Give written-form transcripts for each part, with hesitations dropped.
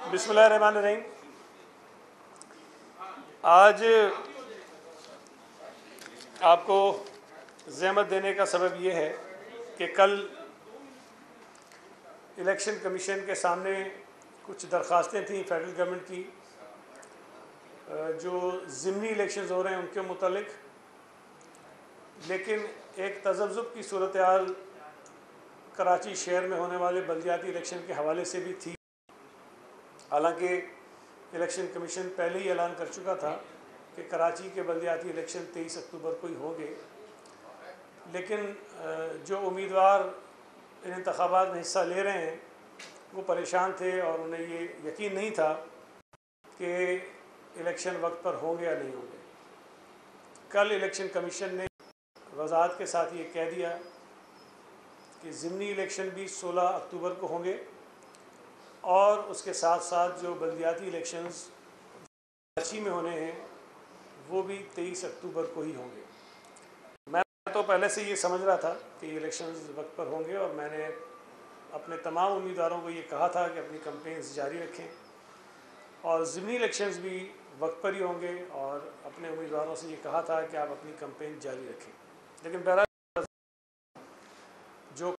बिस्मिल्लाहिर्रहमानिर्रहीम। आज आपको ज़हमत देने का सबब ये है कि कल इलेक्शन कमीशन के सामने कुछ दरख्वास्तें थीं फेडरल गवर्नमेंट की, जो ज़िमनी इलेक्शंस हो रहे हैं उनके मुतालिक, लेकिन एक तज़ब्ज़ुब की सूरत हाल कराची शहर में होने वाले बल्दियाती इलेक्शन के हवाले से भी थी। हालांकि इलेक्शन कमीशन पहले ही ऐलान कर चुका था कि कराची के बल्दियाती इलेक्शन 23 अक्टूबर को ही होंगे, लेकिन जो उम्मीदवार इन इंतखाबात में हिस्सा ले रहे हैं वो परेशान थे और उन्हें ये यकीन नहीं था कि इलेक्शन वक्त पर होंगे या नहीं होंगे। कल इलेक्शन कमीशन ने वज़ाहत के साथ ये कह दिया कि ज़िमनी इलेक्शन भी 16 अक्टूबर को होंगे और उसके साथ साथ जो बल्दियाती इलेक्शंस कराची में होने हैं वो भी 23 अक्टूबर को ही होंगे। मैं तो पहले से ये समझ रहा था कि इलेक्शंस वक्त पर होंगे और मैंने अपने तमाम उम्मीदवारों को ये कहा था कि अपनी कैंपेन्स जारी रखें और ज़िमनी इलेक्शंस भी वक्त पर ही होंगे और अपने उम्मीदवारों से ये कहा था कि आप अपनी कैंपेन जारी रखें। लेकिन बहरहाल जो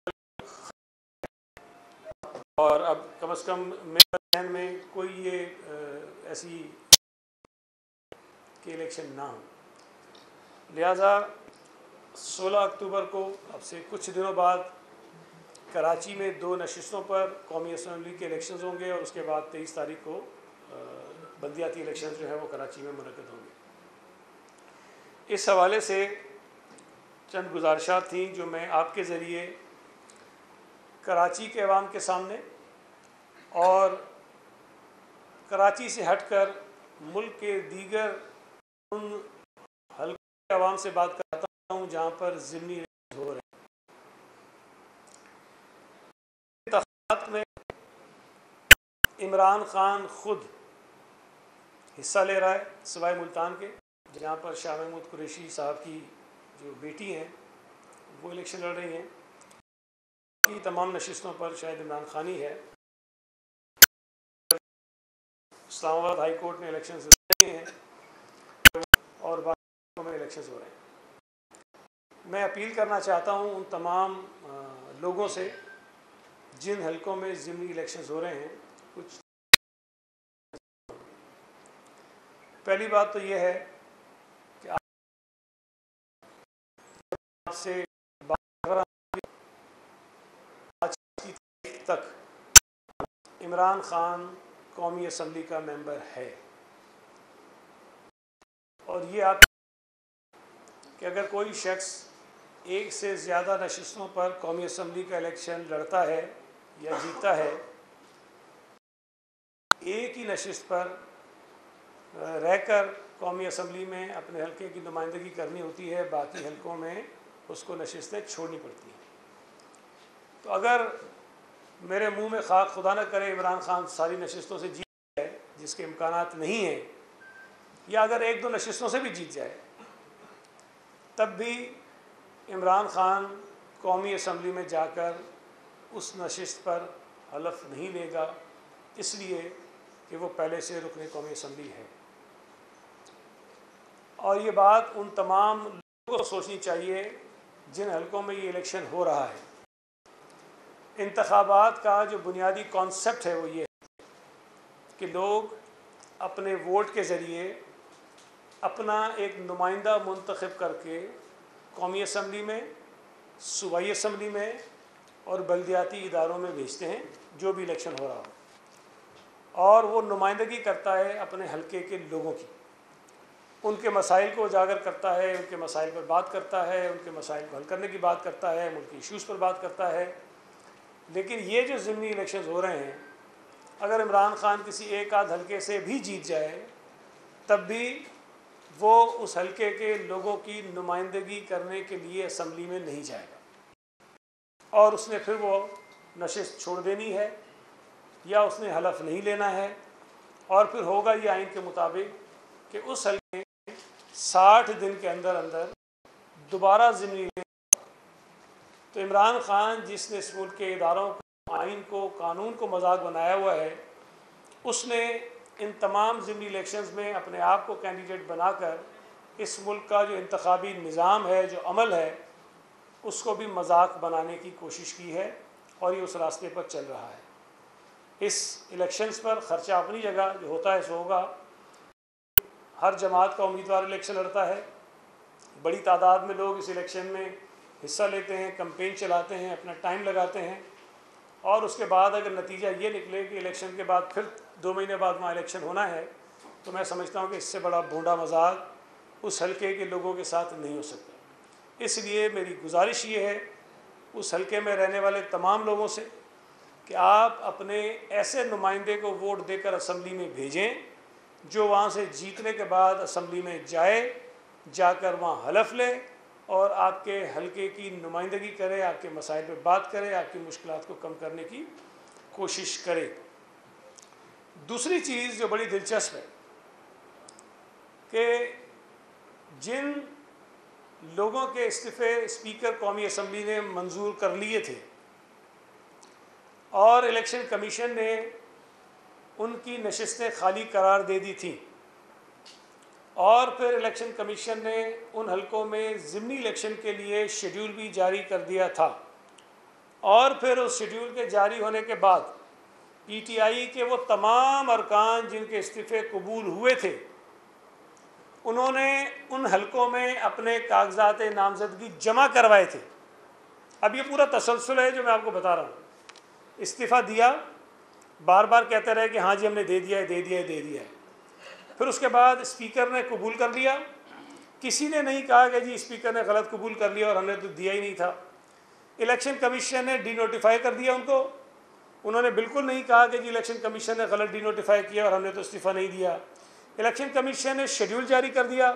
और अब कम से कम मेरे ज़हन में कोई ये ऐसी कि इलेक्शन ना हो, लिहाजा 16 अक्टूबर को अब से कुछ दिनों बाद कराची में 2 नशिस्तों पर कौमी असम्बली के इलेक्शंस होंगे और उसके बाद 23 तारीख को बल्दियाती इलेक्शंस जो है वो कराची में मुनक़्क़द होंगे। इस हवाले से चंद गुजारिशात थी जो मैं आपके ज़रिए कराची के अवाम के सामने और कराची से हटकर मुल्क के दीगर उन हल्के अवाम से बात करता हूँ जहाँ पर ज़िमनी इलेक्शन हो रहे हैं। इंतख़ाबात में इमरान खान ख़ुद हिस्सा ले रहा है सिवाय मुल्तान के, जहाँ पर शाह महमूद कुरैशी साहब की जो बेटी हैं वो इलेक्शन लड़ रही हैं। की तमाम नशिस्तों पर शायद इमरान खान ही है। इस्लामाबाद हाई कोर्ट में इलेक्शन हैं और बाकी में इलेक्शन हो रहे हैं। मैं अपील करना चाहता हूँ उन तमाम लोगों से जिन हलकों में ज़िमनी इलेक्शंस हो रहे हैं। कुछ पहली बात तो यह है कि आपसे आज की तारीख तक इमरान खान कौमी असम्बली का मेंबर है और ये आप कि अगर कोई शख्स एक से ज़्यादा नशिस्तों पर कौमी असम्बली का इलेक्शन लड़ता है या जीतता है, एक ही नशिस्त पर रहकर कौमी असम्बली में अपने हलके की नुमाइंदगी करनी होती है, बाकी हलकों में उसको नशिस्तें छोड़नी पड़ती हैं। तो अगर मेरे मुंह में खाक खुदा न करे इमरान खान सारी नशिस्तों से जीत जाए, जिसके इम्कानात नहीं हैं, या अगर 1-2 नशिस्तों से भी जीत जाए, तब भी इमरान खान कौमी असम्बली में जाकर उस नशिस्त पर हलफ नहीं लेगा, इसलिए कि वो पहले से रुकने कौमी असम्बली है। और ये बात उन तमाम लोगों को सोचनी चाहिए जिन हलकों में ये इलेक्शन हो रहा है। इंतखाबात का जो बुनियादी कॉन्सेप्ट है वो ये है कि लोग अपने वोट के ज़रिए अपना एक नुमाइंदा मुंतखब करके कौमी असम्बली में, सूबाई असम्बली में और बल्दियाती इदारों में भेजते हैं जो भी इलेक्शन हो रहा हो, और वो नुमाइंदगी करता है अपने हलके के लोगों की, उनके मसाइल को उजागर करता है, उनके मसाइल पर बात करता है, उनके मसाइल को हल करने की बात करता है, मुल्की इशूज़ पर बात करता है। लेकिन ये जो ज़िमनी इलेक्शंस हो रहे हैं, अगर इमरान खान किसी एक आध हलके से भी जीत जाए तब भी वो उस हलके के लोगों की नुमाइंदगी करने के लिए असम्बली में नहीं जाएगा और उसने फिर वो नशिस्त छोड़ देनी है या उसने हलफ नहीं लेना है, और फिर होगा ये आइन के मुताबिक कि उस हलके 60 दिन के अंदर अंदर दोबारा ज़िमनी। तो इमरान खान जिसने इस मुल्क के इदारों को, आइन को, कानून को मजाक बनाया हुआ है, उसने इन तमाम ज़िमनी इलेक्शंस में अपने आप को कैंडिडेट बनाकर इस मुल्क का जो इंतखाबी निज़ाम है, जो अमल है, उसको भी मजाक बनाने की कोशिश की है और ये उस रास्ते पर चल रहा है। इस इलेक्शंस पर ख़र्चा अपनी जगह जो होता है सो होगा। हर जमात का उम्मीदवार इलेक्शन लड़ता है, बड़ी तादाद में लोग इस इलेक्शन में हिस्सा लेते हैं, कैंपेन चलाते हैं, अपना टाइम लगाते हैं, और उसके बाद अगर नतीजा ये निकले कि इलेक्शन के बाद फिर 2 महीने बाद वहाँ इलेक्शन होना है, तो मैं समझता हूँ कि इससे बड़ा भोंडा मजाक उस हलके के लोगों के साथ नहीं हो सकता। इसलिए मेरी गुजारिश ये है उस हलके में रहने वाले तमाम लोगों से कि आप अपने ऐसे नुमाइंदे को वोट देकर असम्बली में भेजें जो वहाँ से जीतने के बाद असम्बली में जाकर वहाँ हलफ ले और आपके हलके की नुमाइंदगी करे, आपके मसाइल पे बात करे, आपकी मुश्किलात को कम करने की कोशिश करे। दूसरी चीज़ जो बड़ी दिलचस्प है कि जिन लोगों के इस्तीफ़े स्पीकर कौमी असम्बली ने मंजूर कर लिए थे और इलेक्शन कमीशन ने उनकी नशिस्तें खाली करार दे दी थी, और फिर इलेक्शन कमीशन ने उन हलकों में ज़िमनी इलेक्शन के लिए शेड्यूल भी जारी कर दिया था, और फिर उस शेड्यूल के जारी होने के बाद पीटीआई के वो तमाम अरकान जिनके इस्तीफ़े कबूल हुए थे, उन्होंने उन हलकों में अपने कागजात नामजदगी जमा करवाए थे। अब ये पूरा तसलसल है जो मैं आपको बता रहा हूँ। इस्तीफ़ा दिया, बार बार कहते रहे कि हाँ जी हमने दे दिया है, दे दिया है, दे दिया है। फिर उसके बाद स्पीकर ने कबूल कर लिया, किसी ने नहीं कहा कि जी स्पीकर ने गलत कबूल कर लिया और हमने तो दिया ही नहीं था। इलेक्शन कमीशन ने डीनोटिफाई कर दिया उनको, उन्होंने बिल्कुल नहीं कहा कि जी इलेक्शन कमीशन ने गलत डीनोटिफाई किया और हमने तो इस्तीफ़ा नहीं दिया। इलेक्शन कमीशन ने शेड्यूल जारी कर दिया,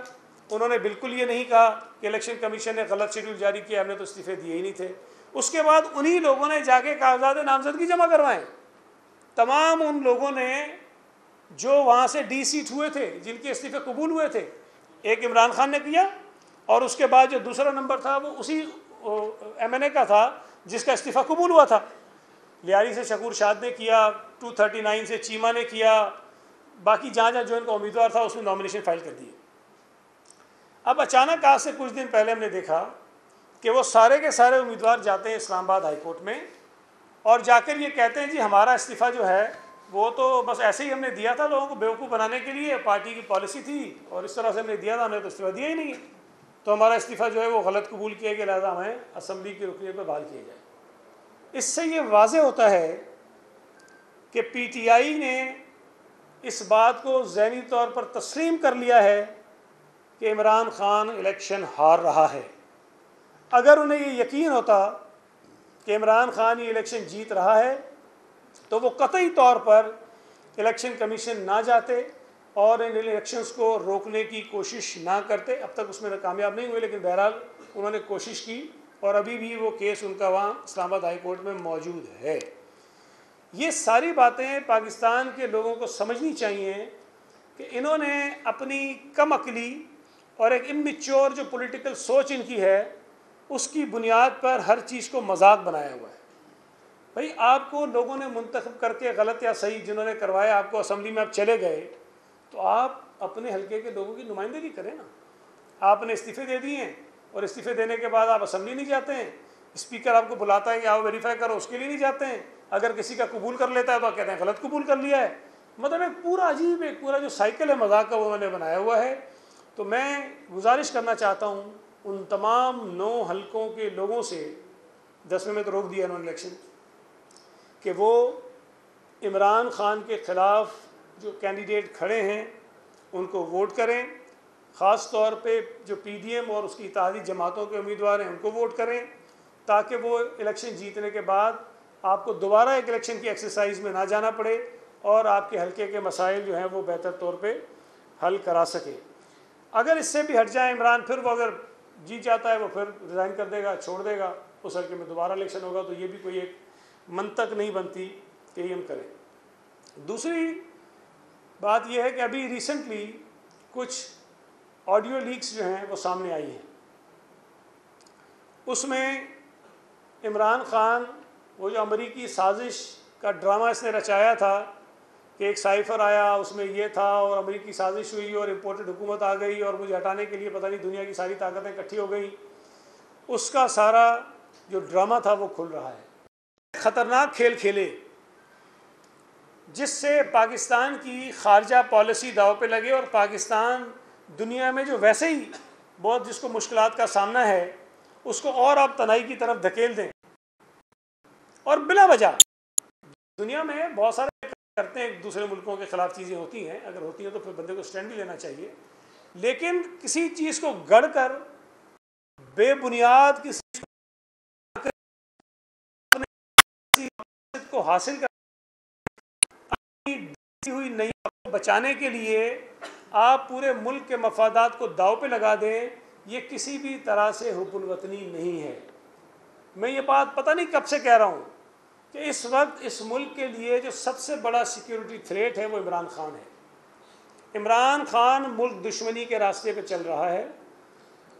उन्होंने बिल्कुल ये नहीं कहा कि इलेक्शन कमीशन ने गलत शेड्यूल जारी किया, हमने तो इस्तीफ़े दिए ही नहीं थे। उसके बाद उन्हीं लोगों ने जाके कागजात नामजदगी जमा करवाएं। तमाम उन लोगों ने जो वहाँ से डी-सीट हुए थे, जिनके इस्तीफ़े कबूल हुए थे, एक इमरान खान ने किया, और उसके बाद जो दूसरा नंबर था वो उसी MNA का था जिसका इस्तीफ़ा कबूल हुआ था। लियारी से शकूर शाद ने किया, 239 से चीमा ने किया, बाकी जहाँ जहाँ जो इनका उम्मीदवार था उसमें नॉमिनेशन फाइल कर दिए। अब अचानक आज से कुछ दिन पहले हमने देखा कि वो सारे के सारे उम्मीदवार जाते हैं इस्लामाबाद हाई कोर्ट में और जाकर ये कहते हैं जी हमारा इस्तीफ़ा जो है वो तो बस ऐसे ही हमने दिया था लोगों को बेवकूफ़ बनाने के लिए, पार्टी की पॉलिसी थी और इस तरह से हमने दिया था, हमने तो इस्तीफ़ा दिया ही नहीं है, तो हमारा इस्तीफ़ा जो है वो गलत कबूल किया गया, लिहाजा हमें असम्बली की रुकनीत पर बहाल किया जाए। इससे ये वाज़ेह होता है कि PTI ने इस बात को ज़हनी तौर पर तस्लीम कर लिया है कि इमरान खान इलेक्शन हार रहा है। अगर उन्हें ये यकीन होता कि इमरान खान ये इलेक्शन जीत रहा है तो वो कतई तौर पर इलेक्शन कमीशन ना जाते और इन इलेक्शंस को रोकने की कोशिश ना करते। अब तक उसमें कामयाब नहीं हुए, लेकिन बहरहाल उन्होंने कोशिश की और अभी भी वो केस उनका वहाँ इस्लामाबाद हाई कोर्ट में मौजूद है। ये सारी बातें पाकिस्तान के लोगों को समझनी चाहिए कि इन्होंने अपनी कम अकली और एक इमेच्योर जो पॉलिटिकल सोच इनकी है उसकी बुनियाद पर हर चीज़ को मजाक बनाया हुआ है। भाई आपको लोगों ने मुंतखब करके गलत या सही जिन्होंने करवाया, आपको असम्बली में आप चले गए तो आप अपने हलके के लोगों की नुमाइंदगी करें ना। आपने इस्तीफ़े दे दिए हैं और इस्तीफ़े देने के बाद आप असम्बली नहीं जाते हैं, स्पीकर आपको बुलाता है कि आओ वेरीफाई करो, उसके लिए नहीं जाते हैं। अगर किसी का कबूल कर लेता है तो कहते हैं गलत कबूल कर लिया है। मतलब एक पूरा अजीब, एक पूरा जो साइकिल है मजाक का वो उन्होंने बनाया हुआ है। तो मैं गुजारिश करना चाहता हूँ उन तमाम 9 हलकों के लोगों से, 10वें में तो रोक दिया उन्होंने इलेक्शन, कि वो इमरान खान के ख़िलाफ़ जो कैंडिडेट खड़े हैं उनको वोट करें, ख़ास तौर पे जो PDM और उसकी इत्तेहादी जमातों के उम्मीदवार हैं उनको वोट करें, ताकि वो इलेक्शन जीतने के बाद आपको दोबारा एक इलेक्शन की एक्सरसाइज में ना जाना पड़े और आपके हलके के मसाइल जो हैं वो बेहतर तौर पे हल करा सके। अगर इससे भी हट जाए इमरान, फिर वो अगर जीत जाता है वो फिर रिज़ाइन कर देगा, छोड़ देगा, उस हलके में दोबारा इलेक्शन होगा, तो ये भी कोई एक मंतक नहीं बनती कि ये हम करें। दूसरी बात यह है कि अभी रिसेंटली कुछ ऑडियो लीक्स जो हैं वो सामने आई हैं। उसमें इमरान खान वो जो अमरीकी साजिश का ड्रामा इसने रचाया था कि एक साइफर आया, उसमें ये था और अमेरिकी साजिश हुई और इम्पोर्टेड हुकूमत आ गई और मुझे हटाने के लिए पता नहीं दुनिया की सारी ताकतें इकट्ठी हो गई, उसका सारा जो ड्रामा था वो खुल रहा है। ख़तरनाक खेल खेले जिससे पाकिस्तान की खारजा पॉलिसी दाव पे लगे और पाकिस्तान दुनिया में जो वैसे ही बहुत जिसको मुश्किलात का सामना है उसको और आप तनाई की तरफ धकेल दें। और बिला वजह दुनिया में बहुत सारे करते हैं, दूसरे मुल्कों के ख़िलाफ़ चीज़ें होती हैं, अगर होती हैं तो फिर बंदे को स्टैंड भी लेना चाहिए, लेकिन किसी चीज़ को गढ़ कर बेबुनियाद किसी को हासिल कर हुई नहीं बचाने के लिए आप पूरे मुल्क के मफादात को दाव पे लगा दें, ये किसी भी तरह से हुब्बुल वतनी नहीं है। मैं ये बात पता नहीं कब से कह रहा हूँ कि इस वक्त इस मुल्क के लिए जो सबसे बड़ा सिक्योरिटी थ्रेट है वो इमरान खान है। इमरान खान मुल्क दुश्मनी के रास्ते पे चल रहा है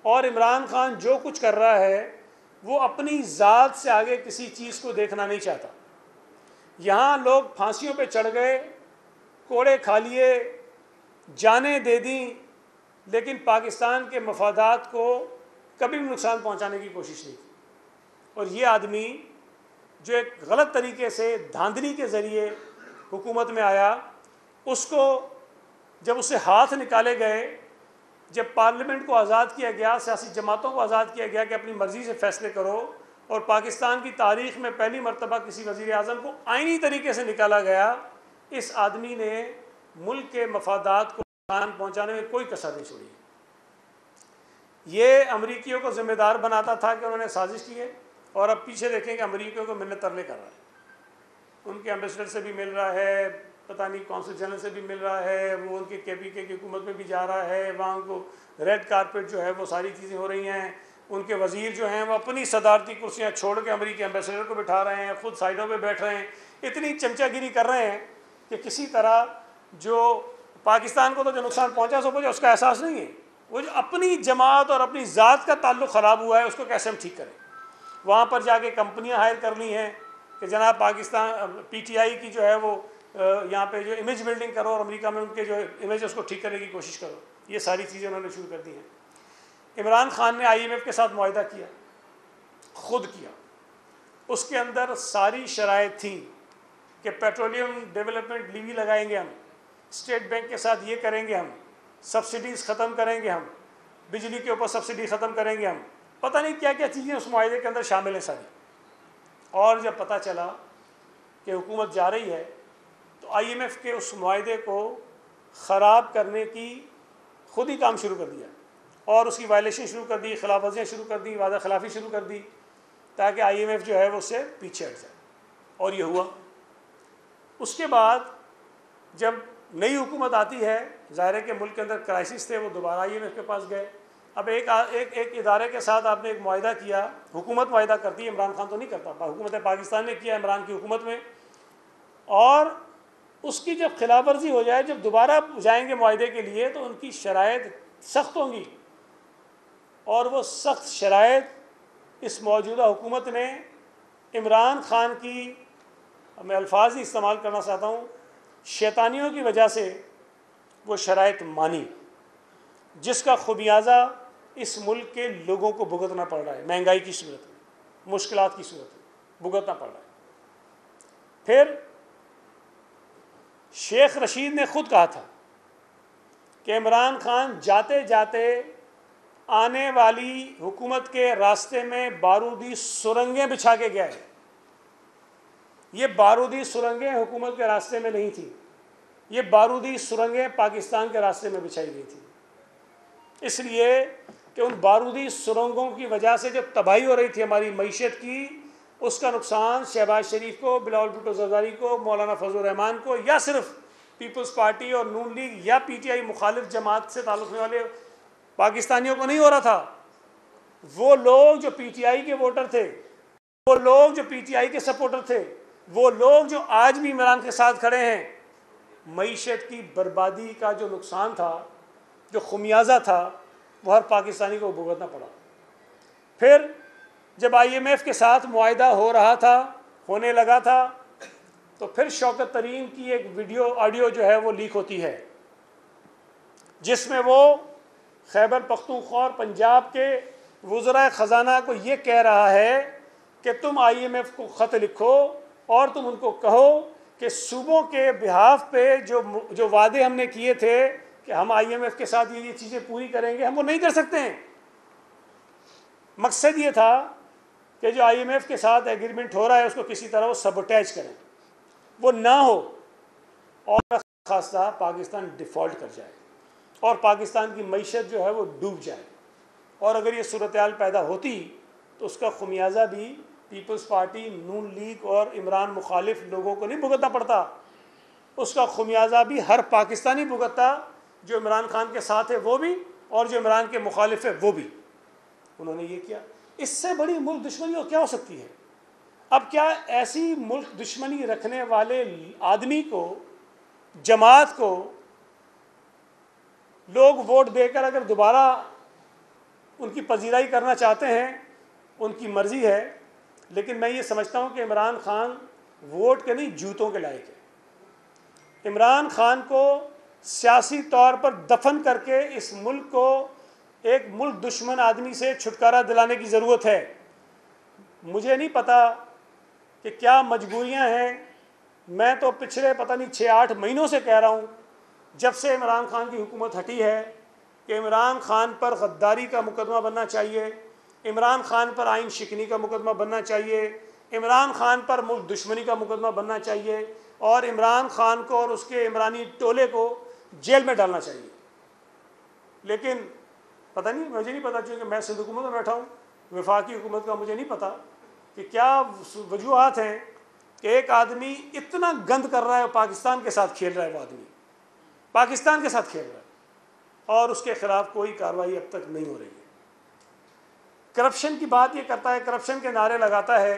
और इमरान खान जो कुछ कर रहा है वो अपनी ज़ात से आगे किसी चीज़ को देखना नहीं चाहता। यहाँ लोग फांसियों पे चढ़ गए, कोड़े खा लिए, जानें दे दी, लेकिन पाकिस्तान के मफादात को कभी भी नुकसान पहुँचाने की कोशिश नहीं की। और ये आदमी जो एक गलत तरीके से धांधली के ज़रिए हुकूमत में आया, उसको जब उससे हाथ निकाले गए, जब पार्लियामेंट को आज़ाद किया गया, सियासी जमातों को आज़ाद किया गया कि अपनी मर्ज़ी से फ़ैसले करो, और पाकिस्तान की तारीख़ में पहली मरतबा किसी वज़ीर आज़म को आइनी तरीके से निकाला गया, इस आदमी ने मुल्क के मफादात को नुकसान पहुँचाने में कोई कसर नहीं छोड़ी। ये अमरीकियों को ज़िम्मेदार बनाता था कि उन्होंने साजिश की है, और अब पीछे देखें कि अमरीकियों को मिलने तरले कर रहा है। उनके एम्बेसडर से भी मिल रहा है, पता नहीं कौंसल जनरल से भी मिल रहा है, वो उनके KPK की हुकूमत में भी जा रहा है, वहाँ उनको रेड कारपेट जो है वो सारी चीज़ें हो रही हैं। उनके वज़ीर जो हैं वो अपनी सदारती कुर्सियाँ छोड़ के अमरीकी एम्बेसडर को बिठा रहे हैं, ख़ुद साइडों पे बैठ रहे हैं, इतनी चमचागिरी कर रहे हैं कि किसी तरह जो पाकिस्तान को तो जो नुकसान पहुँचा सो पहुँचा, उसका एहसास नहीं है। वो जो अपनी जमात और अपनी ज़ात का ताल्लुक़ ख़राब हुआ है उसको कैसे हम ठीक करें। वहाँ पर जाके कंपनियाँ हायर कर ली हैं कि जनाब पाकिस्तान PTI की जो है वो यहाँ पे जो इमेज बिल्डिंग करो और अमेरिका में उनके जो इमेज उसको ठीक करने की कोशिश करो। ये सारी चीज़ें उन्होंने शुरू कर दी हैं। इमरान खान ने IMF के साथ मुआहदा किया, ख़ुद किया, उसके अंदर सारी शराइत थी कि पेट्रोलियम डेवलपमेंट लीवी लगाएंगे हम, स्टेट बैंक के साथ ये करेंगे हम, सब्सिडीज़ ख़त्म करेंगे हम, बिजली के ऊपर सब्सिडी ख़त्म करेंगे हम, पता नहीं क्या क्या चीज़ें उस मुआहदे के अंदर शामिल हैं सारी। और जब पता चला कि हुकूमत जा रही है तो IMF के उस मुआहदे को ख़राब करने की खुद ही काम शुरू कर दिया और उसकी वायलेशन शुरू कर दी, खिलाफ वर्जियाँ शुरू कर दी, वादा खिलाफ़ी शुरू कर दी, ताकि IMF जो है वो उससे पीछे हट जाए। और ये हुआ। उसके बाद जब नई हुकूमत आती है, ज़ाहिर है कि मुल्क के अंदर क्राइसिस थे, वो दोबारा IMF के पास गए। अब एक इदारे के साथ आपने एक मुआहदा किया, हुकूमत मुआहदा करती है, इमरान खान तो नहीं करता, हुकूमत पाकिस्तान ने किया इमरान की हुकूमत में, और उसकी जब खिलाफ वर्जी हो जाए, जब दोबारा जाएंगे मुआहदे के लिए तो उनकी शराइत सख्त होंगी। और वो सख्त शराइत इस मौजूदा हुकूमत ने इमरान खान की, मैं अल्फाज ही इस्तेमाल करना चाहता हूँ, शैतानियों की वजह से वो शराइत मानी, जिसका खुमियाजा इस मुल्क के लोगों को भुगतना पड़ रहा है। महंगाई की सूरत में, मुश्किलात की सूरत में भुगतना पड़ रहा है। फिर शेख रशीद ने खुद कहा था कि इमरान खान जाते जाते आने वाली हुकूमत के रास्ते में बारूदी सुरंगें बिछा के गया है। ये बारूदी सुरंगें हुकूमत के रास्ते में नहीं थी, ये बारूदी सुरंगें पाकिस्तान के रास्ते में बिछाई गई थी, इसलिए कि उन बारूदी सुरंगों की वजह से जब तबाही हो रही थी हमारी मईशत की, उसका नुकसान शहबाज शरीफ को, बिलावल भुट्टो ज़रदारी को, मौलाना फजल रहमान को, या सिर्फ पीपल्स पार्टी और नून लीग या PTI मुखालिफ जमात से ताल्लुक़ रखने वाले पाकिस्तानियों को नहीं हो रहा था। वो लोग जो PTI के वोटर थे, वो लोग जो PTI के सपोर्टर थे, वो लोग जो आज भी इमरान के साथ खड़े हैं, मईशत की बर्बादी का जो नुकसान था, जो खुमियाजा था, वो हर पाकिस्तानी को भुगतना पड़ा। फिर जब IMF के साथ मुआहदा हो रहा था, होने लगा था, तो फिर शौकत तरीन की एक वीडियो ऑडियो जो है वो लीक होती है, जिसमें वो खैबर पख्तूनख्वा और पंजाब के वज़राए ख़जाना को ये कह रहा है कि तुम IMF को ख़त लिखो और तुम उनको कहो कि सूबों के बिहाफ पे जो वादे हमने किए थे कि हम IMF के साथ ये चीज़ें पूरी करेंगे, हम वो नहीं कर सकते हैं। मकसद ये था कि जो IMF के साथ एग्रीमेंट हो रहा है उसको किसी तरह वो सबोटेज करें, वो ना हो और खासा पाकिस्तान डिफ़ॉल्ट कर जाए और पाकिस्तान की मईशत जो है वो डूब जाए। और अगर ये सूरत-ए-हाल पैदा होती तो उसका खुमियाजा भी पीपल्स पार्टी, नून लीग और इमरान मुखालिफ लोगों को नहीं भुगतना पड़ता, उसका खुमियाजा भी हर पाकिस्तानी भुगतता, जो इमरान खान के साथ है वो भी और जो इमरान के मुखालिफ है वो भी। उन्होंने ये किया। इससे बड़ी मुल्क दुश्मनी और क्या हो सकती है? अब क्या ऐसी मुल्क दुश्मनी रखने वाले आदमी को, जमात को लोग वोट देकर अगर दोबारा उनकी पजीराई करना चाहते हैं, उनकी मर्ज़ी है, लेकिन मैं ये समझता हूँ कि इमरान खान वोट के नहीं जूतों के लायक है। इमरान खान को सियासी तौर पर दफन करके इस मुल्क को एक मुल्क दुश्मन आदमी से छुटकारा दिलाने की ज़रूरत है। मुझे नहीं पता कि क्या मजबूरियां हैं, मैं तो पिछले पता नहीं 6-8 महीनों से कह रहा हूँ, जब से इमरान खान की हुकूमत हटी है, कि इमरान खान पर गद्दारी का मुकदमा बनना चाहिए, इमरान खान पर आइन शिकनी का मुकदमा बनना चाहिए, इमरान खान पर मुल्क दुश्मनी का मुकदमा बनना चाहिए और इमरान खान को और उसके इमरानी टोले को जेल में डालना चाहिए। लेकिन पता नहीं, मुझे नहीं पता, क्योंकि मैं सिंध हुकूमत में बैठा हूँ, वफाकी हुकूमत का मुझे नहीं पता कि क्या वजूहात हैं कि एक आदमी इतना गंद कर रहा है, पाकिस्तान के साथ खेल रहा है, वो आदमी पाकिस्तान के साथ खेल रहा है और उसके खिलाफ कोई कार्रवाई अब तक नहीं हो रही है। करप्शन की बात ये करता है, करप्शन के नारे लगाता है।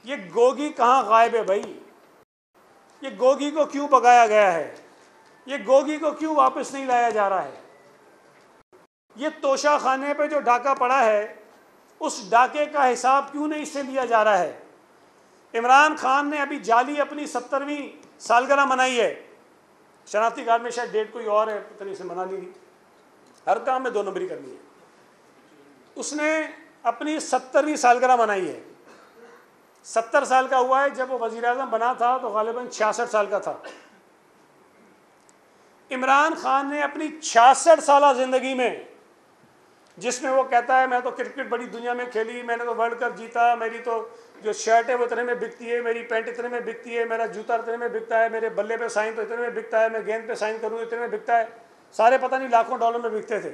ये गोगी कहाँ गायब है भाई? ये गोगी को क्यों भगाया गया है? ये गोगी को क्यों वापस नहीं लाया जा रहा है? ये तोशा खाने पे जो डाका पड़ा है, उस डाके का हिसाब क्यों नहीं इससे लिया जा रहा है? इमरान खान ने अभी जाली अपनी 70वीं सालगिरह मनाई है। शनाख्ती कार्ड में शायद डेट कोई और है, पता नहीं, से मना ली। हर काम में 2 नंबरी करनी है। उसने अपनी 70वीं सालगिरह मनाई है। 70 साल का हुआ है, जब वो वज़ीर-ए-आज़म बना था तो गालिबन 66 साल का था। इमरान खान ने अपनी 66 साल ज़िंदगी में, जिसमें वो कहता है मैं तो क्रिकेट बड़ी दुनिया में खेली, मैंने तो वर्ल्ड कप जीता, मेरी तो जो शर्ट है वो इतने में बिकती है, मेरी पैंट इतने में बिकती है, मेरा जूता इतने में बिकता है, मेरे बल्ले पे साइन तो इतने में बिकता है, मैं गेंद पे साइन करूँ इतने में बिकता है, सारे पता नहीं लाखों डॉलर में बिकते थे।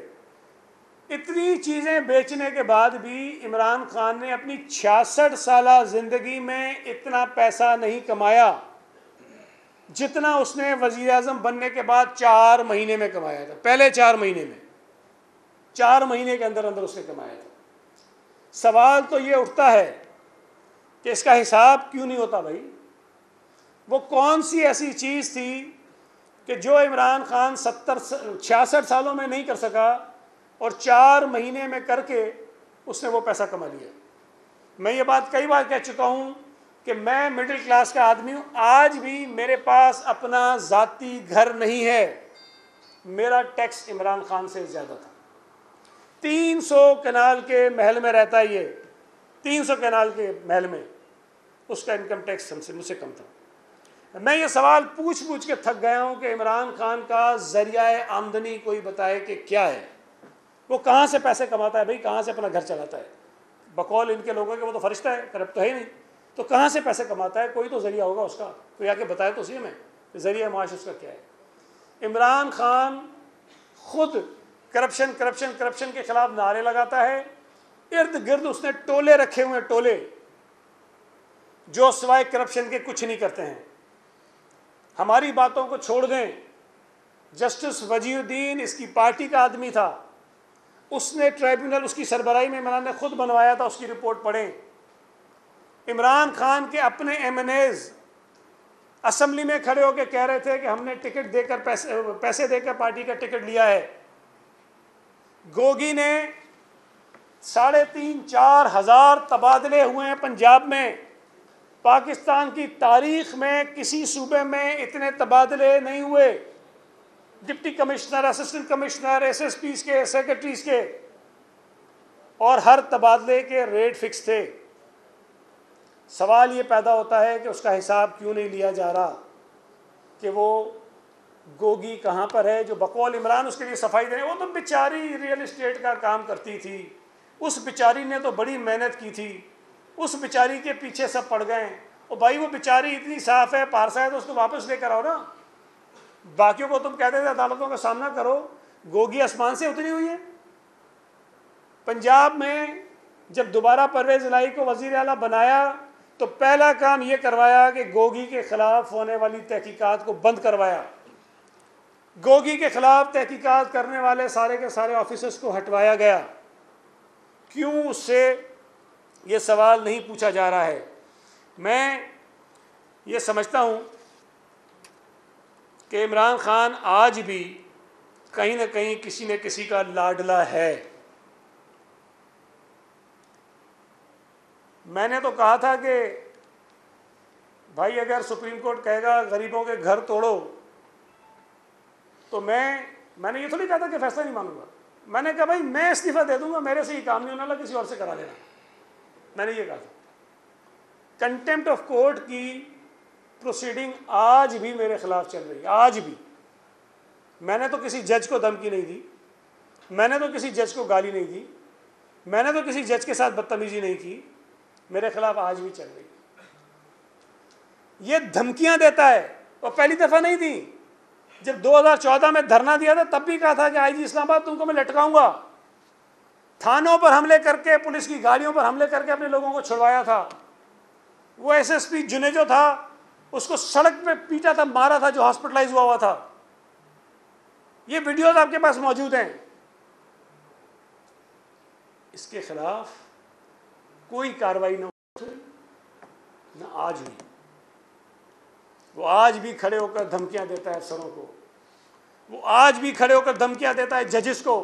इतनी चीज़ें बेचने के बाद भी इमरान खान ने अपनी 66 साल ज़िंदगी में इतना पैसा नहीं कमाया जितना उसने वज़ीर-ए-आज़म बनने के बाद 4 महीने में कमाया था। पहले 4 महीने में, 4 महीने के अंदर अंदर उसने कमाया था। सवाल तो ये उठता है कि इसका हिसाब क्यों नहीं होता भाई? वो कौन सी ऐसी चीज़ थी कि जो इमरान खान 66 सालों में नहीं कर सका और 4 महीने में करके उसने वो पैसा कमा लिया? मैं ये बात कई बार कह चुका हूँ कि मैं मिडिल क्लास का आदमी हूँ। आज भी मेरे पास अपना ज़ाती घर नहीं है, मेरा टैक्स इमरान खान से ज़्यादा था। 300 कनाल के महल में रहता है ये, 300 कनाल के महल में उसका इनकम टैक्स हमसे मुझसे कम था। मैं ये सवाल पूछ पूछ के थक गया हूँ कि इमरान खान का ज़रिया आमदनी कोई बताए कि क्या है, वो कहाँ से पैसे कमाता है भाई, कहाँ से अपना घर चलाता है? बकौल इनके लोगों के वो तो फरिश्ता है, करप्ट तो है ही नहीं, तो कहाँ से पैसे कमाता है? कोई तो ज़रिया होगा उसका, कोई आके बताए तो सही हमें ज़रिया माश उसका क्या है। इमरान खान खुद करप्शन करप्शन करप्शन के खिलाफ नारे लगाता है, इर्द गिर्द उसने टोले रखे हुए हैं, टोले जो सिवाय करप्शन के कुछ नहीं करते हैं। हमारी बातों को छोड़ दें, जस्टिस वजीउद्दीन इसकी पार्टी का आदमी था, उसने ट्राइब्यूनल उसकी सरबराही में इमरान ने खुद बनवाया था, उसकी रिपोर्ट पढ़ें। इमरान खान के अपने MNAs असेंबली में खड़े होकर कह रहे थे कि हमने टिकट देकर पैसे देकर पार्टी का टिकट लिया है। गोगी ने 3,500-4,000 तबादले हुए हैं पंजाब में, पाकिस्तान की तारीख में किसी सूबे में इतने तबादले नहीं हुए, डिप्टी कमिश्नर, असिस्टेंट कमिश्नर, एसएसपीज के, सेक्रेटरीज के, और हर तबादले के रेट फिक्स थे। सवाल ये पैदा होता है कि उसका हिसाब क्यों नहीं लिया जा रहा कि वो गोगी कहाँ पर है जो बकौल इमरान उसके लिए सफाई देने। वो तो बेचारी रियल इस्टेट का काम करती थी, उस बेचारी ने तो बड़ी मेहनत की थी, उस बेचारी के पीछे सब पड़ गए। और भाई वो बेचारी इतनी साफ है, पारसा है, तो उसको वापस लेकर आओ ना। बाकियों को तुम कहते थे अदालतों का सामना करो, गोगी आसमान से उतरी हुई है। पंजाब में जब दोबारा परवेज़ इलाही को वज़ीर आला बनाया तो पहला काम ये करवाया कि गोगी के ख़िलाफ़ होने वाली तहकीकात को बंद करवाया। गोगी के ख़िलाफ़ तहकीकात करने वाले सारे के सारे ऑफिसर्स को हटवाया गया। क्यों, उससे ये सवाल नहीं पूछा जा रहा है। मैं ये समझता हूँ कि इमरान खान आज भी कहीं ना कहीं किसी न किसी का लाडला है। मैंने तो कहा था कि भाई अगर सुप्रीम कोर्ट कहेगा गरीबों के घर तोड़ो तो मैंने ये थोड़ी कहा था कि फैसला नहीं मानूंगा। मैंने कहा भाई मैं इस्तीफ़ा दे दूंगा, मेरे से ही काम नहीं होने वाला, किसी और से करा लेना। मैंने ये कहा था। कंटेम्प्ट ऑफ कोर्ट की प्रोसीडिंग आज भी मेरे खिलाफ चल रही है, आज भी। मैंने तो किसी जज को धमकी नहीं दी, मैंने तो किसी जज को गाली नहीं दी, मैंने तो किसी जज के साथ बदतमीजी नहीं की, मेरे खिलाफ आज भी चल रही है। ये धमकियां देता है, और पहली दफ़ा नहीं दी। जब 2014 में धरना दिया था तब भी कहा था कि आईजी इस्लामाबाद तुमको मैं लटकाऊंगा। थानों पर हमले करके, पुलिस की गाड़ियों पर हमले करके अपने लोगों को छुड़वाया था। वो एसएसपी जुनेजो था, उसको सड़क पे पीटा था, मारा था, जो हॉस्पिटलाइज हुआ था। ये वीडियोस आपके पास मौजूद हैं। इसके खिलाफ कोई कार्रवाई न आज हुई। वो आज भी खड़े होकर धमकियां देता है अफसरों को, वो आज भी खड़े होकर धमकियां देता है जजेस को।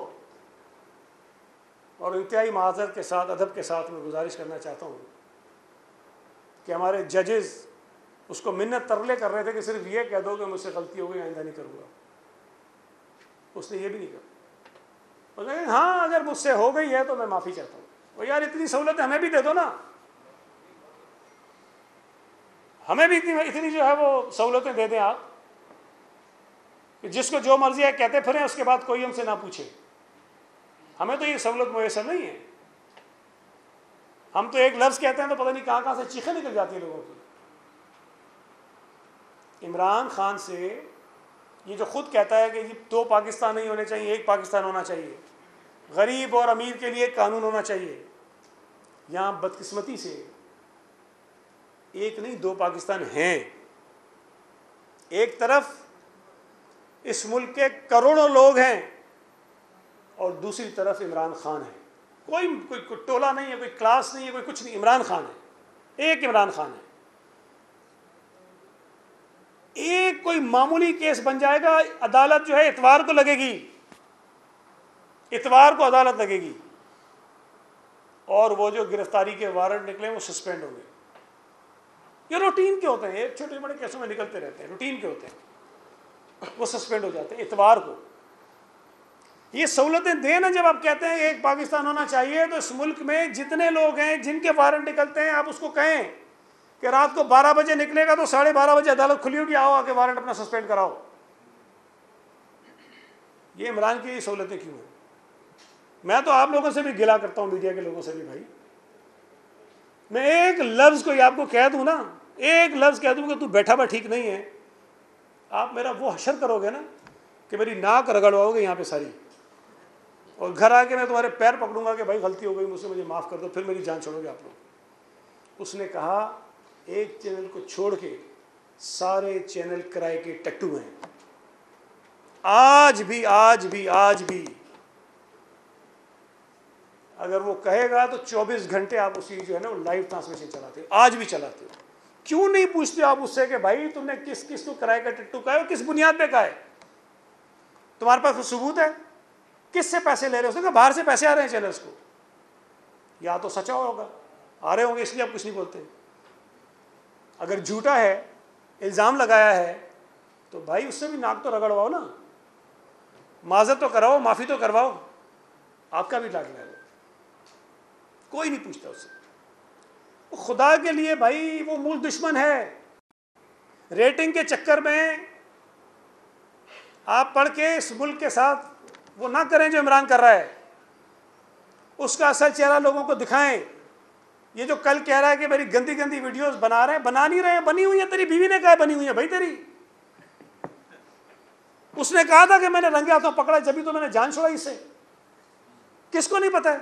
और इंतहाई माज़रत के साथ, अदब के साथ मैं गुजारिश करना चाहता हूँ कि हमारे जजेस उसको मिन्नत तरले कर रहे थे कि सिर्फ ये कह दो कि मुझसे गलती हो गई, आइंदा नहीं करूँगा। उसने ये भी नहीं कहा। बोले हाँ अगर मुझसे हो गई है तो मैं माफ़ी चाहता हूँ। वो यार इतनी सहूलतें हमें भी दे दो ना, हमें भी इतनी जो है वो सहूलतें दे दें आप कि जिसको जो मर्जी है कहते फिरें, उसके बाद कोई हमसे ना पूछे। हमें तो ये सहूलत मुयसर नहीं है। हम तो एक लफ्ज़ कहते हैं तो पता नहीं कहाँ कहाँ से चीखें निकल जाती हैं लोगों की। इमरान खान से ये जो खुद कहता है कि दो पाकिस्तान नहीं होने चाहिए, एक पाकिस्तान होना चाहिए, गरीब और अमीर के लिए कानून होना चाहिए, यहाँ बदकिस्मती से एक नहीं दो पाकिस्तान हैं। एक तरफ इस मुल्क के करोड़ों लोग हैं और दूसरी तरफ इमरान खान है। कोई टोला नहीं है, कोई क्लास नहीं है, कोई कुछ नहीं, इमरान खान है। एक इमरान खान है। एक कोई मामूली केस बन जाएगा, अदालत जो है इतवार को लगेगी, इतवार को अदालत लगेगी और वो जो गिरफ्तारी के वारंट निकले वो सस्पेंड होंगे। ये रूटीन के होते हैं, छोटे बड़े केसों में निकलते रहते हैं, रूटीन के होते हैं, वो सस्पेंड हो जाते हैं इतवार को। ये सहूलतें दें ना। जब आप कहते हैं एक पाकिस्तान होना चाहिए तो इस मुल्क में जितने लोग हैं जिनके वारंट निकलते हैं, आप उसको कहें कि रात को 12 बजे निकलेगा तो 12:30 बजे अदालत खुली होगी, आओ आके वारंट अपना सस्पेंड कराओ। ये इमरान की सहूलतें क्यों हैं? मैं तो आप लोगों से भी गिला करता हूँ, मीडिया के लोगों से भी। भाई मैं एक लफ्ज़ कोई आपको कह दूँ ना, एक लफ्ज़ कह दूँ कि तू बैठा हुआ ठीक नहीं है, आप मेरा वो हशर करोगे ना कि मेरी नाक रगड़वाओगे यहाँ पे सारी, और घर आके मैं तुम्हारे पैर पकड़ूंगा कि भाई गलती हो गई मुझसे, मुझे माफ़ कर दो, फिर मेरी जान छोड़ोगे आप लोग। उसने कहा एक चैनल को छोड़ के सारे चैनल किराए के टट्टू हैं। आज भी अगर वो कहेगा तो 24 घंटे आप उसी जो है ना लाइव ट्रांसमिशन चलाते हो, आज भी चलाते हो। क्यों नहीं पूछते आप उससे कि भाई तुमने किस किस को किराए का टट्टू कहा है, किस बुनियाद पे कहा है, तुम्हारे पास सबूत है, किससे पैसे ले रहे हो? उसने कहा बाहर से पैसे आ रहे हैं चैनल्स को। या तो सचा होगा, आ रहे होंगे इसलिए आप कुछ नहीं बोलते। अगर झूठा है, इल्ज़ाम लगाया है, तो भाई उससे भी नाक तो रगड़वाओ ना, माज़रत तो कराओ, माफ़ी तो करवाओ, आपका भी लाग ले लो, कोई नहीं पूछता उससे। खुदा के लिए भाई वो मूल दुश्मन है। रेटिंग के चक्कर में आप पढ़ के इस मुल्क के साथ वो ना करें जो इमरान कर रहा है, उसका असल चेहरा लोगों को दिखाएं। ये जो कल कह रहा है कि मेरी गंदी गंदी वीडियोस बना रहे हैं, बना नहीं रहे हैं, बनी हुई है, तेरी बीवी ने कहा बनी हुई है भाई तेरी। उसने कहा था कि मैंने रंगे हाथों पकड़ा, जब तो मैंने जान छोड़ा इससे। किसको नहीं पता है?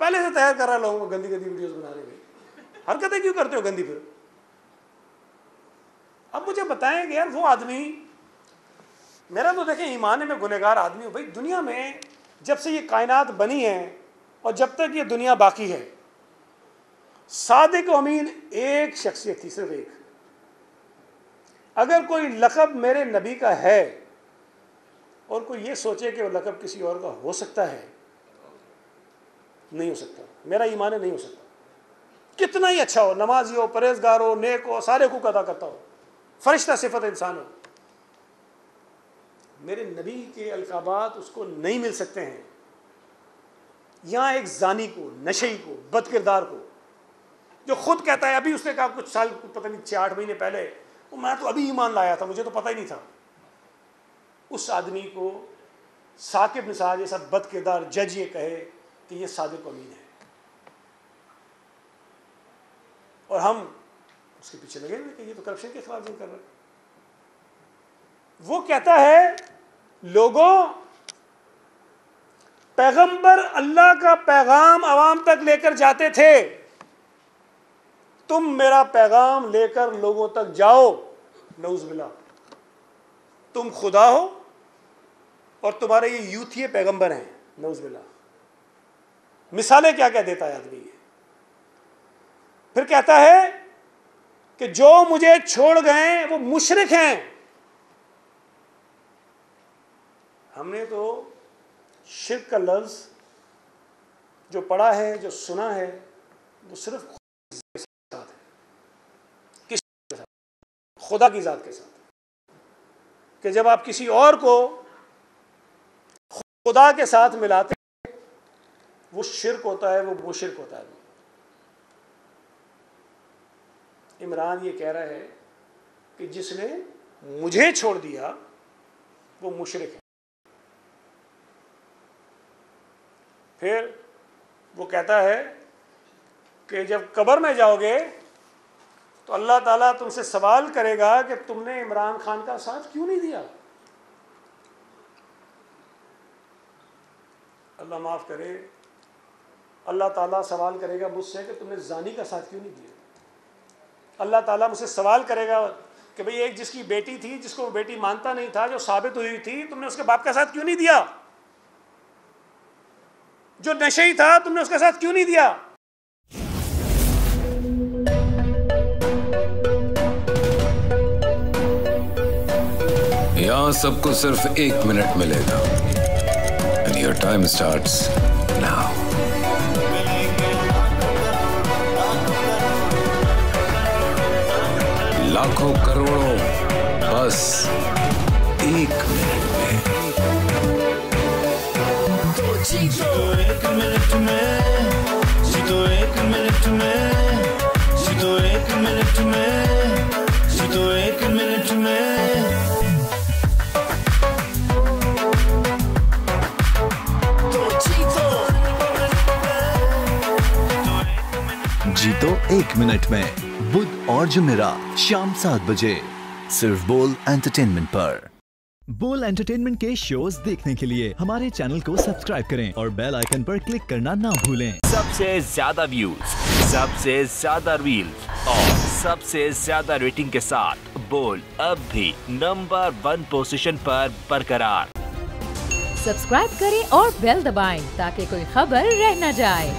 पहले से तैयार कर रहा है लोगों को गंदी गंदी वीडियोस बनाने में। हरकतें क्यों करते हो गंदी? फिर अब मुझे बताएं कि यार वो आदमी, मेरा तो देखें ईमान है, मैं गुनहगार आदमी हूँ भाई। दुनिया में जब से ये कायनात बनी है और जब तक ये दुनिया बाकी है, सादिक व अमीन एक शख्सियत थी, सिर्फ एक। अगर कोई लक़ब मेरे नबी का है और कोई ये सोचे कि वो लक़ब किसी और का हो सकता है, नहीं हो सकता। मेरा ईमान है, नहीं हो सकता। कितना ही अच्छा हो, नमाजी हो, परहेजगार हो, नेक हो, सारे हुकूक अदा करता हो, फरिश्ता सिफत इंसान हो, मेरे नबी के अलकाबात उसको नहीं मिल सकते हैं। यहाँ एक जानी को, नशई को, बदकिरदार को, जो खुद कहता है, अभी उसने कहा कुछ साल, पता नहीं 6-8 महीने पहले, मैं तो अभी ईमान लाया था, मुझे तो पता ही नहीं था। उस आदमी को साकिब निसार जैसा बदकिरदार जज ये कहे कि ये सादिक अमीन है, और हम उसके पीछे लगे हुए कि ये तो करप्शन के खिलाफ जंग कर रहे हैं। वो कहता है, लोगों, पैगंबर अल्लाह का पैगाम आवाम तक लेकर जाते थे, तुम मेरा पैगाम लेकर लोगों तक जाओ। नऊज़-बिल्लाह, तुम खुदा हो और तुम्हारे ये यूथिये पैगंबर हैं। नऊज़-बिल्लाह, मिसालें क्या क्या देता है आदमी। फिर कहता है कि जो मुझे छोड़ गए वो मुशरिक हैं। हमने तो शिर्क का लफ्ज़ जो पढ़ा है, जो सुना है, वो सिर्फ खुदा के साथ है। किसके साथ? खुदा की ज़ात के साथ। कि जब आप किसी और को खुदा के साथ मिलाते हैं, वो शिर्क होता है, वो मुशरिक होता है। इमरान ये कह रहा है कि जिसने मुझे छोड़ दिया वो मुशरिक है। फिर वो कहता है कि जब कब्र में जाओगे तो अल्लाह ताला तुमसे सवाल करेगा कि तुमने इमरान खान का साथ क्यों नहीं दिया। अल्लाह माफ़ करे, अल्लाह ताला सवाल करेगा मुझसे कि तुमने जानी का साथ क्यों नहीं दिया। अल्लाह ताला मुझसे सवाल करेगा कि भाई एक जिसकी बेटी थी, जिसको वो बेटी मानता नहीं था, जो साबित हुई थी, तुमने उसके बाप का साथ क्यों नहीं दिया। जो नशई था, तुमने उसके साथ क्यों नहीं दिया। यहां सबको सिर्फ 1 मिनट मिलेगा। And your time starts now. लाखों करोड़ों बस 1 मिनट में। जीतो 1 मिनट में, जीतो 1 मिनट में, जीतो 1 मिनट में, जीतो 1 मिनट में। जीतो 1 मिनट में, बुध और जुमेरात शाम 7 बजे, सिर्फ बोल एंटरटेनमेंट पर। बोल एंटरटेनमेंट के शोज देखने के लिए हमारे चैनल को सब्सक्राइब करें और बेल आइकन पर क्लिक करना ना भूलें। सबसे ज्यादा व्यूज, सबसे ज्यादा रील्स और सबसे ज्यादा रेटिंग के साथ बोल अब भी नंबर 1 पोजीशन पर बरकरार। सब्सक्राइब करें और बेल दबाएं ताकि कोई खबर रह न जाए।